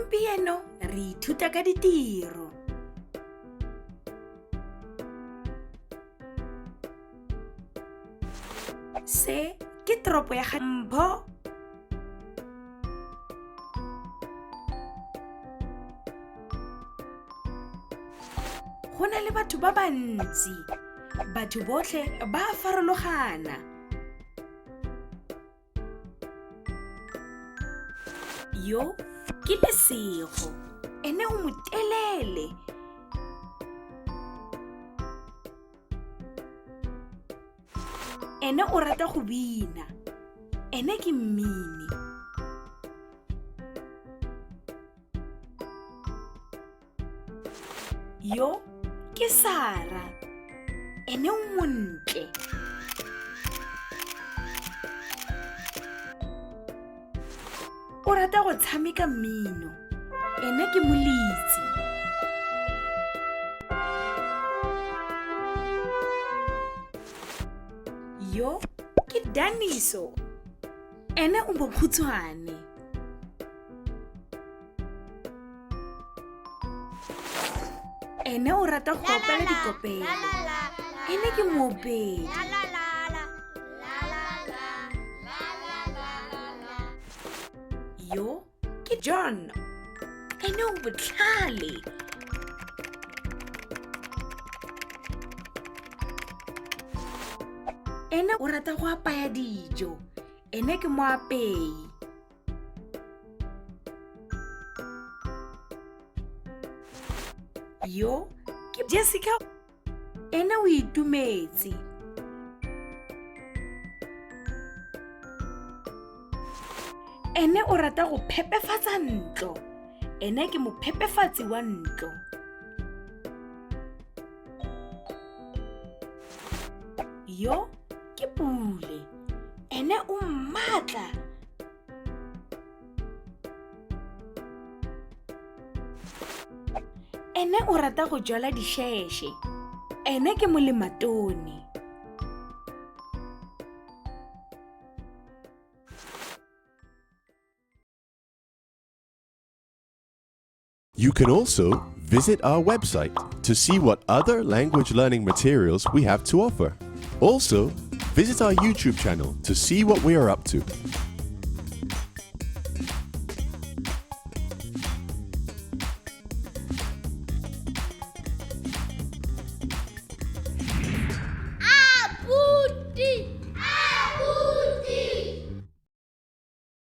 Gompieno re ithuta ka ditiro. Se ke toropo ya Mpho. Go na le batho ba bantsi. Batho botlhe ba a farologana. Yo ke lesego, ene o motelele. Ene o rata go bina, ene ke mmini. Yo ke Sara, ene o montle. O rata go tshameka mmino, ene ke Molitsi. Yo ke Daniso, ene o mokhutshwane. Ene o rata go opela dikopelo, ene ke moopedi. Yo ke John, ene o botlhale. Ene o rata go apaya dijo, ene ke moapei. Yo ke Jessica, ene o itumetse. Ene o rata go phepefatsa ntlo, ene ke mophepefatsi wa ntlo. Yo ke Pule, ene o mmatla. Ene o rata go jwala disheshe, ene ke molematone. You can also visit our website to see what other language learning materials we have to offer. Also, visit our YouTube channel to see what we are up to.